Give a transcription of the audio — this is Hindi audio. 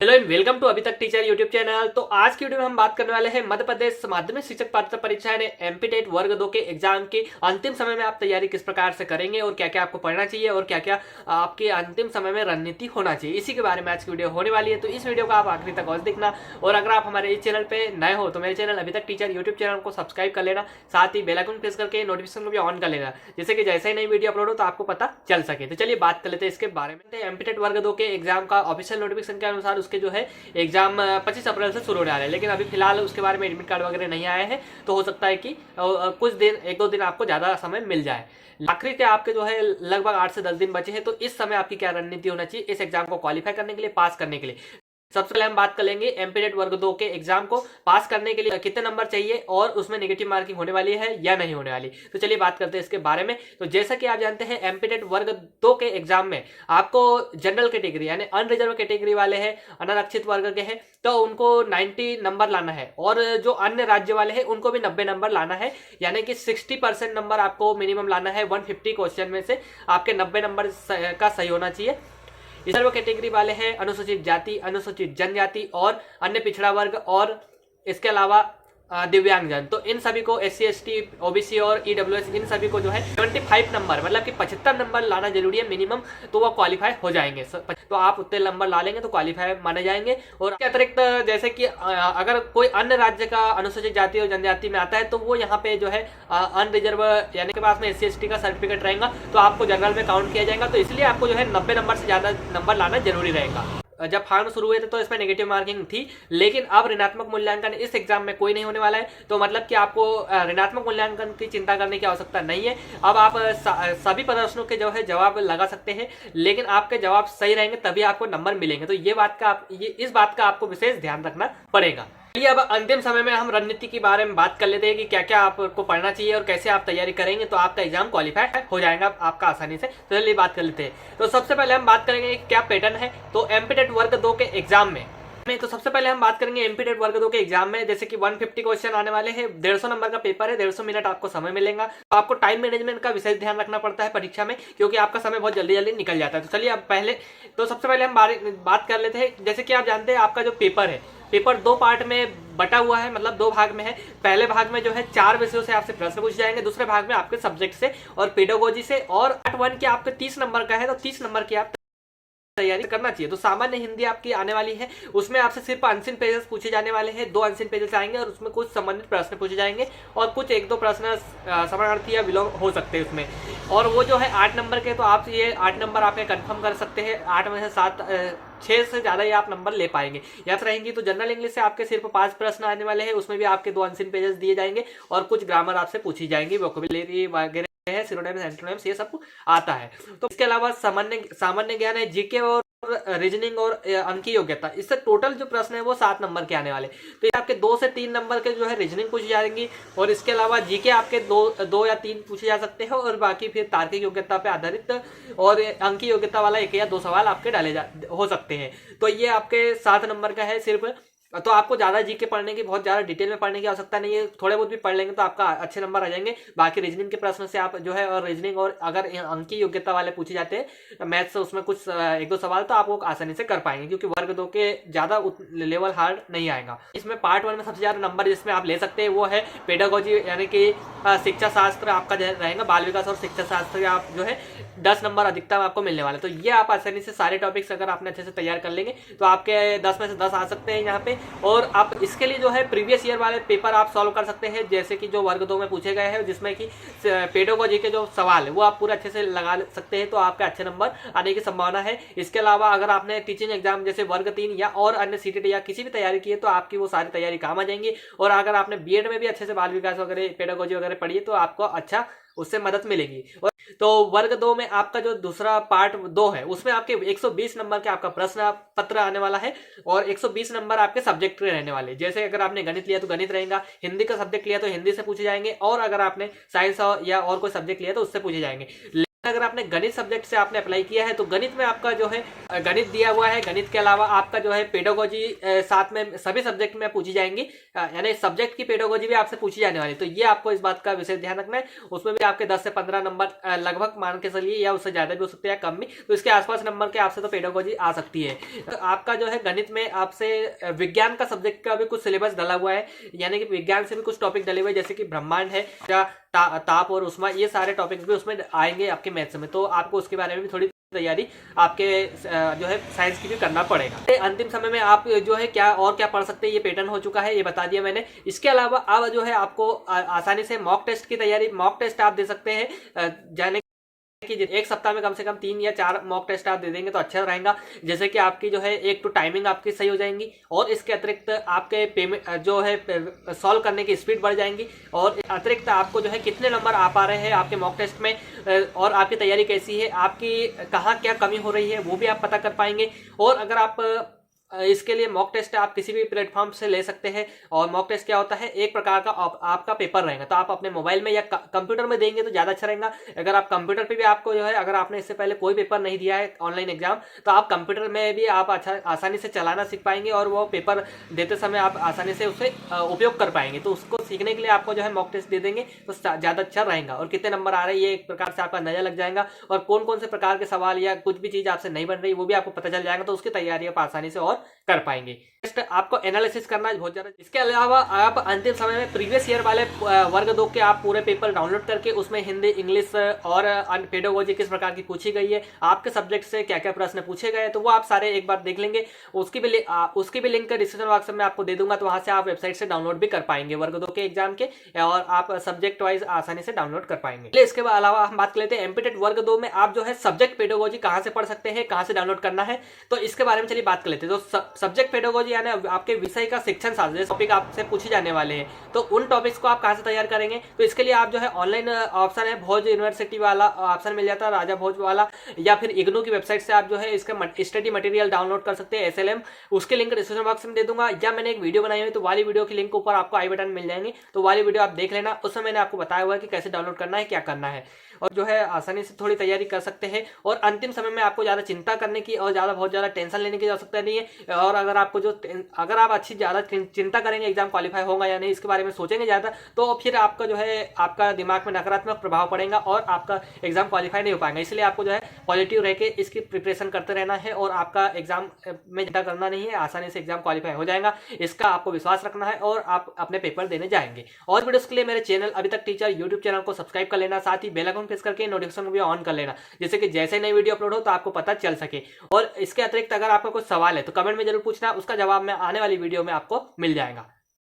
हेलो एंड वेलकम टू अभी तक टीचर यूट्यूब चैनल। तो आज की वीडियो में हम बात करने वाले हैं मध्य प्रदेश माध्यमिक शिक्षक पात्रता परीक्षा यानी एमपी वर्ग 2 के एग्जाम के अंतिम समय में आप तैयारी किस प्रकार से करेंगे और क्या क्या आपको पढ़ना चाहिए और क्या क्या आपके अंतिम समय में रणनीति होना चाहिए, इसी के बारे में आज की वीडियो होने वाली है। तो इस वीडियो को आप आखिरी तक अवश्य देखना। और अगर आप हमारे इस चैनल पर नए हो तो मेरे चैनल अभी तक टीचर यूट्यूब चैनल को सब्सक्राइब कर लेना, साथ ही बेल आइकन प्रेस करके नोटिफिकेशन को भी ऑन कर लेना, जिससे कि जैसे ही नई वीडियो अपलोड हो तो आपको पता चल सके। तो चलिए बात कर लेते हैं इसके बारे में। एमपी वर्ग 2 के एग्जाम का ऑफिशियल नोटिफिकेशन के अनुसार उसके जो है एग्जाम 25 अप्रैल से शुरू होने वाले हैं, लेकिन अभी फिलहाल उसके बारे में एडमिट कार्ड वगैरह नहीं आए हैं। तो हो सकता है कि कुछ दिन, एक दो दिन आपको ज़्यादा समय मिल जाए। आखिरी के आपके जो है लगभग 8 से 10 दिन बचे हैं। तो इस समय आपकी क्या रणनीति होना चाहिए इस एग्जाम को क्वालिफाई करने के लिए, पास करने के लिए। सबसे पहले हम बात कर लेंगे एमपी वर्ग 2 के एग्जाम को पास करने के लिए कितने नंबर चाहिए और उसमें नेगेटिव मार्किंग होने वाली है या नहीं होने वाली। तो चलिए बात करते हैं इसके बारे में। तो जैसा कि आप जानते हैं एमपी वर्ग 2 के एग्जाम में आपको जनरल कैटेगरी यानी अनरिजर्व कैटेगरी वाले हैं, अनारक्षित वर्ग के हैं, तो उनको 90 नंबर लाना है और जो अन्य राज्य वाले हैं उनको भी 90 नंबर लाना है। यानी कि 60% नंबर आपको मिनिमम लाना है। 150 क्वेश्चन में से आपके 90 नंबर का सही होना चाहिए। रिजर्व कैटेगरी वाले हैं अनुसूचित जाति, अनुसूचित जनजाति और अन्य पिछड़ा वर्ग और इसके अलावा दिव्यांगजन। तो इन सभी को SC ST OBC और EWS इन सभी को जो है 75 नंबर मतलब कि 75 नंबर लाना जरूरी है मिनिमम, तो वो क्वालिफाई हो जाएंगे। तो आप उतने नंबर ला लेंगे तो क्वालिफाई माने जाएंगे। और इसके अतिरिक्त जैसे कि अगर कोई अन्य राज्य का अनुसूचित जाति और जनजाति में आता है तो वो यहाँ पे जो है अनरिजर्व यानी के पास में SC ST का सर्टिफिकेट रहेगा तो आपको जनरल में काउंट किया जाएगा। तो इसलिए आपको जो है 90 नंबर से ज़्यादा नंबर लाना जरूरी रहेगा। जब फॉर्म शुरू हुए थे तो इसमें नेगेटिव मार्किंग थी, लेकिन अब ऋणात्मक मूल्यांकन इस एग्जाम में कोई नहीं होने वाला है। तो मतलब कि आपको ऋणात्मक मूल्यांकन की चिंता करने की आवश्यकता नहीं है। अब आप सभी प्रश्नों के जो है जवाब लगा सकते हैं, लेकिन आपके जवाब सही रहेंगे तभी आपको नंबर मिलेंगे। तो इस बात का आपको विशेष ध्यान रखना पड़ेगा। चलिए अब अंतिम समय में हम रणनीति के बारे में बात कर लेते हैं कि क्या क्या आपको पढ़ना चाहिए और कैसे आप तैयारी करेंगे तो आपका एग्जाम क्वालिफाई हो जाएगा आपका आसानी से। तो चलिए बात कर लेते हैं। तो सबसे पहले हम बात करेंगे क्या पैटर्न है तो एमपी वर्ग 2 के एग्जाम में। तो सबसे पहले हम बात करेंगे एमपी वर्ग 2 के एग्जाम में। जैसे कि 150 क्वेश्चन आने वाले हैं, 150 नंबर का पेपर है, 150 मिनट आपको समय मिलेगा। तो आपको टाइम मैनेजमेंट का विशेष ध्यान रखना पड़ता है परीक्षा में, क्योंकि आपका समय बहुत जल्दी जल्दी निकल जाता है। तो चलिए अब सबसे पहले हम बात कर लेते हैं। जैसे कि आप जानते हैं आपका जो पेपर है, पेपर 2 पार्ट में बटा हुआ है, मतलब 2 भाग में है। पहले भाग में जो है 4 विषयों से आपसे प्रश्न पूछे जाएंगे, दूसरे भाग में आपके सब्जेक्ट से और पेडागोजी से। और पार्ट 1 के आपके 30 नंबर का है, तो 30 नंबर की आप तैयारी करना चाहिए। तो सामान्य हिंदी आपकी आने वाली है, उसमें आपसे सिर्फ अनसीन पेजेस पूछे जाने वाले हैं। 2 अनसीन पेजेस आएंगे और उसमें कुछ संबंधित प्रश्न पूछे जाएंगे और कुछ 1-2 प्रश्न समानार्थी या विलोम हो सकते हैं उसमें। और वो जो है 8 नंबर के, तो आप ये 8 नंबर आपके कंफर्म कर सकते हैं। 8 में से 6 से ज़्यादा ही आप नंबर ले पाएंगे। याद रहेंगी। तो जनरल इंग्लिश से आपके सिर्फ 5 प्रश्न आने वाले हैं, उसमें भी आपके 2 अनसीन पेजेस दिए जाएंगे और कुछ ग्रामर आपसे पूछी जाएंगी, वोकैबुलरी वगैरह है, सिनोनिम्स एंटोनिम्स, ये सब आता है। तो इसके अलावा सामान्य ज्ञान है, जीके और रीजनिंग और अंकीय योग्यता। इससे टोटल जो प्रश्न है वो 7 नंबर के आने वाले। तो ये आपके 2 से 3 नंबर के जो है रीजनिंग पूछी जाएंगी और इसके अलावा जीके आपके 2 या 3 पूछे जा सकते हैं और बाकी फिर तार्किक योग्यता पे आधारित और अंकीय योग्यता वाला 1 या 2 सवाल आपके हो सकते हैं। तो ये आपके 7 नंबर का है सिर्फ। तो आपको ज़्यादा जीके पढ़ने की, बहुत ज़्यादा डिटेल में पढ़ने की आवश्यकता नहीं है। थोड़े बहुत भी पढ़ लेंगे तो आपका अच्छे नंबर आ जाएंगे। बाकी रीजनिंग के प्रश्न से आप जो है, और रीजनिंग और अगर अंकीय योग्यता वाले पूछे जाते हैं मैथ्स से, उसमें कुछ 1-2 सवाल तो आप वो आसानी से कर पाएंगे, क्योंकि वर्ग 2 के ज़्यादा लेवल हार्ड नहीं आएगा। इसमें पार्ट 1 में सबसे ज़्यादा नंबर जिसमें आप ले सकते हैं वो है पेडागोजी यानी कि शिक्षा शास्त्र आपका रहेगा, बाल विकास और शिक्षा शास्त्र आप जो है 10 नंबर अधिकतम आपको मिलने वाले। तो ये आप आसानी से सारे टॉपिक्स अगर आपने अच्छे से तैयार कर लेंगे तो आपके 10 में से 10 आ सकते हैं यहाँ पे। और आप इसके लिए जो है प्रीवियस ईयर वाले पेपर आप सॉल्व कर सकते हैं, जैसे कि जो वर्ग 2 में पूछे गए हैं, जिसमें कि पेडागोजी के जो सवाल है वो आप पूरा अच्छे से लगा सकते हैं, तो आपके अच्छे नंबर आने की संभावना है। इसके अलावा अगर आपने टीचिंग एग्जाम जैसे वर्ग 3 या और अन्य सीटीटी या किसी भी तैयारी की है तो आपकी वो सारी तैयारी काम आ जाएंगी। और अगर आपने बीएड में भी अच्छे से बाल विकास वगैरह, पेडागोजी वगैरह पढ़ी है तो आपको अच्छा उससे मदद मिलेगी। और तो वर्ग 2 में आपका जो दूसरा पार्ट 2 है उसमें आपके 120 नंबर के आपका प्रश्न पत्र आने वाला है और 120 नंबर आपके सब्जेक्ट के रहने वाले। जैसे अगर आपने गणित लिया तो गणित रहेगा, हिंदी का सब्जेक्ट लिया तो हिंदी से पूछे जाएंगे, और अगर आपने साइंस या और कोई सब्जेक्ट लिया तो उससे पूछे जाएंगे। अगर आपने गणित सब्जेक्ट से आपने अप्लाई किया है तो गणित में आपका जो है गणित दिया हुआ है, गणित के अलावा आपका जो है पेडागोजी साथ में सभी सब्जेक्ट में पूछी जाएंगी, यानी सब्जेक्ट की पेडागोजी भी आपसे पूछी जाने वाली। तो ये आपको इस बात का विशेष ध्यान रखना है। उसमें भी आपके 10 से 15 नंबर लगभग मान के चलिए, या उससे ज्यादा भी हो सकते हैं या कम भी, तो इसके आसपास नंबर के आपसे तो पेडागोजी आ सकती है। तो आपका जो है गणित में आपसे विज्ञान का सब्जेक्ट का भी कुछ सिलेबस डला हुआ है, यानी कि विज्ञान से भी कुछ टॉपिक डले हुए हैं, जैसे कि ब्रह्मांड है या ताप और उष्मा, ये सारे टॉपिक्स भी उसमें आएंगे आपके मैथ्स में। तो आपको उसके बारे में भी थोड़ी तैयारी आपके जो है साइंस की भी करना पड़ेगा। अंतिम समय में आप जो है क्या और क्या पढ़ सकते हैं, ये पैटर्न हो चुका है, ये बता दिया मैंने। इसके अलावा अब जो है आपको आसानी से मॉक टेस्ट की तैयारी, मॉक टेस्ट आप दे सकते हैं, जाने कि एक सप्ताह में कम से कम 3 या 4 मॉक टेस्ट आप दे देंगे तो अच्छा रहेगा। जैसे कि आपकी जो है एक तो टाइमिंग आपकी सही हो जाएंगी, और इसके अतिरिक्त आपके पेमेंट जो है सॉल्व करने की स्पीड बढ़ जाएंगी, और अतिरिक्त आपको जो है कितने नंबर आ पा रहे हैं आपके मॉक टेस्ट में, और आपकी तैयारी कैसी है, आपकी कहाँ क्या कमी हो रही है, वो भी आप पता कर पाएंगे। और अगर आप इसके लिए मॉक टेस्ट आप किसी भी प्लेटफॉर्म से ले सकते हैं। और मॉक टेस्ट क्या होता है, एक प्रकार का आपका पेपर रहेगा, तो आप अपने मोबाइल में या कंप्यूटर में देंगे तो ज़्यादा अच्छा रहेगा। अगर आप कंप्यूटर पे भी आपको जो है, अगर आपने इससे पहले कोई पेपर नहीं दिया है ऑनलाइन एग्जाम, तो आप कंप्यूटर में भी आप अच्छा आसानी से चलाना सीख पाएंगे, और वो पेपर देते समय आप आसानी से उसे उपयोग कर पाएंगे। तो उसको सीखने के लिए आपको जो है मॉक टेस्ट दे देंगे तो ज़्यादा अच्छा रहेगा। और कितने नंबर आ रहे हैं ये एक प्रकार से आपका नजर लग जाएगा, और कौन कौन से प्रकार के सवाल या कुछ भी चीज़ आपसे नहीं बन रही वो भी आपको पता चल जाएगा, तो उसकी तैयारी आप आसानी से और कर पाएंगे। आपको एनालिसिस करना बहुत ज्यादा। इसके अलावा आप अंतिम समय में प्रीवियस ईयर वाले वर्ग 2 के आप पूरे पेपर डाउनलोड करके उसमें हिंदी, इंग्लिश और पेडागोजी किस प्रकार की पूछी गई है, आपके सब्जेक्ट से क्या क्या प्रश्न पूछे गए, तो वो आप सारे एक बार देख लेंगे। उसकी भी लिंक डिस्क्रिप्शन बॉक्स में आपको दे दूंगा, तो वहां से आप वेबसाइट से डाउनलोड भी कर पाएंगे वर्ग 2 के एग्जाम के, और आप सब्जेक्ट वाइज आसानी से डाउनलोड कर पाएंगे। इसके अलावा हम बात कर लेते हैं एमपीटेट वर्ग 2 में आप जो है सब्जेक्ट पेडागोजी कहां से पढ़ सकते हैं, कहां से डाउनलोड करना है, तो इसके बारे में चलिए बात कर लेते हैं। तो सब्जेक्ट पेडागोजी यानी आपके विषय का शिक्षण शास्त्र टॉपिक आपसे पूछे जाने वाले हैं, तो उन टॉपिक्स को आप कहां से तैयार करेंगे, तो इसके लिए आप जो है ऑनलाइन ऑप्शन है भोज यूनिवर्सिटी वाला ऑप्शन मिल जाता है, राजा भोज वाला, या फिर इग्नू की वेबसाइट से आप जो है इसका स्टडी मटेरियल डाउनलोड कर सकते हैं, एसएलएम। उसके लिंक डिस्क्रिप्शन बॉक्स में दे दूंगा, या मैंने एक वीडियो बनाई हुई तो वाली वीडियो की लिंक ऊपर आपको आई बटन मिल जाएंगे, तो वाली वीडियो आप देख लेना। उसमें मैंने आपको बताया हुआ है कि कैसे डाउनलोड करना है, क्या करना है, और जो है आसानी से थोड़ी तैयारी कर सकते हैं। और अंतिम समय में आपको ज़्यादा चिंता करने की और बहुत ज़्यादा टेंशन लेने की आवश्यकता नहीं है। और अगर आप अच्छी ज़्यादा चिंता करेंगे एग्जाम क्वालिफाई होगा या नहीं, इसके बारे में सोचेंगे ज़्यादा, तो फिर आपका जो है आपका दिमाग में नकारात्मक प्रभाव पड़ेगा और आपका एग्जाम क्वालिफाई नहीं हो पाएगा। इसलिए आपको जो है पॉजिटिव रह के इसकी प्रिपरेशन करते रहना है, और आपका एग्जाम में चिंता करना नहीं है, आसानी से एग्जाम क्वालिफाई हो जाएगा, इसका आपको विश्वास रखना है, और आप अपने पेपर देने जाएंगे। और वीडियोस के लिए मेरे चैनल अभी तक टीचर यूट्यूब चैनल को सब्सक्राइब कर लेना, साथ ही बेल आइकन प्रेस करके नोटिफिकेशन भी ऑन कर लेना, जैसे कि जैसे नई वीडियो अपलोड हो तो आपको पता चल सके। और इसके अतिरिक्त अगर आपका कुछ सवाल है तो कमेंट में जरूर पूछना, उसका जवाब मैं आने वाली वीडियो में आपको मिल जाएगा।